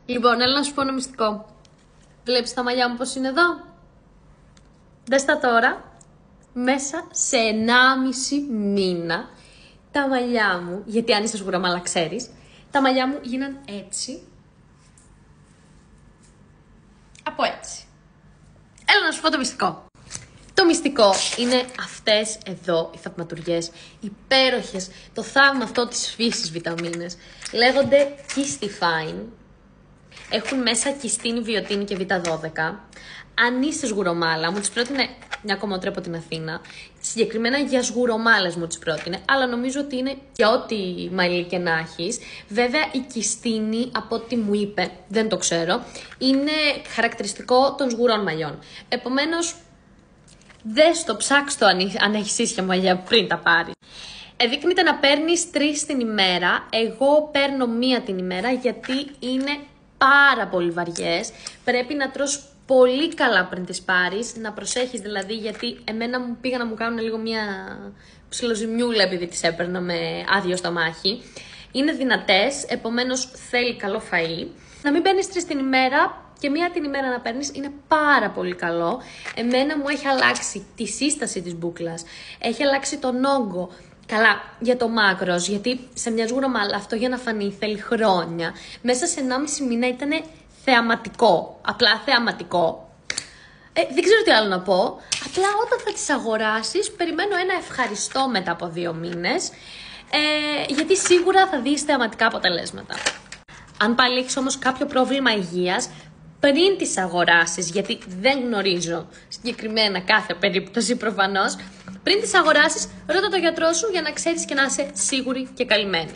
Λοιπόν, έλα να σου πω ένα μυστικό. Βλέπεις τα μαλλιά μου πώς είναι εδώ? Δες τα τώρα. Μέσα σε 1,5 μήνα τα μαλλιά μου, γιατί αν είσαι σγουραμάλα ξέρεις, τα μαλλιά μου γίναν έτσι. Από έτσι. Έλα να σου πω το μυστικό. Το μυστικό είναι αυτές εδώ οι θαυματουργές, υπέροχες, το θαύμα αυτό της φύσης βιταμίνες. Λέγονται Kistifine. Έχουν μέσα κυστίνη, βιωτίνη και β12. Αν είσαι σγουρομάλα, μου τις πρότεινε μια κομμότρια από την Αθήνα. Συγκεκριμένα για σγουρομάλες μου τις πρότεινε, αλλά νομίζω ότι είναι για ό,τι μαλλί και να έχεις. Βέβαια η κυστίνη, από ό,τι μου είπε, δεν το ξέρω, είναι χαρακτηριστικό των σγουρών μαλλιών. Επομένως, δες το, ψάξ' το αν έχεις ίσια μαλλιά πριν τα πάρεις. Δείχνεται να παίρνεις 3 την ημέρα. Εγώ παίρνω 1 την ημέρα γιατί είναι πάρα πολύ βαριές. Πρέπει να τρως πολύ καλά πριν τις πάρεις. Να προσέχεις δηλαδή, γιατί εμένα μου πήγαν να μου κάνουν λίγο μια ψιλοζημιούλα επειδή τις έπαιρνα με άδειο στομάχι. Είναι δυνατές, επομένως θέλει καλό φαΐ. Να μην παίρνεις 3 την ημέρα και 1 την ημέρα να παίρνεις είναι πάρα πολύ καλό. Εμένα μου έχει αλλάξει τη σύσταση της μπούκλας, έχει αλλάξει τον όγκο. Καλά, για το μάκρος, γιατί σε μια σγουρομάλα αυτό για να φανεί θέλει χρόνια. Μέσα σε 1,5 μήνα ήταν θεαματικό, απλά θεαματικό. Δεν ξέρω τι άλλο να πω. Απλά όταν θα τις αγοράσεις, περιμένω ένα ευχαριστώ μετά από 2 μήνες, γιατί σίγουρα θα δεις θεαματικά αποτελέσματα. Αν πάλι έχεις όμως κάποιο πρόβλημα υγείας, πριν τις αγοράσεις, γιατί δεν γνωρίζω συγκεκριμένα κάθε περίπτωση προφανώς, πριν τις αγοράσεις, ρώτα το γιατρό σου για να ξέρεις και να είσαι σίγουρη και καλυμμένη.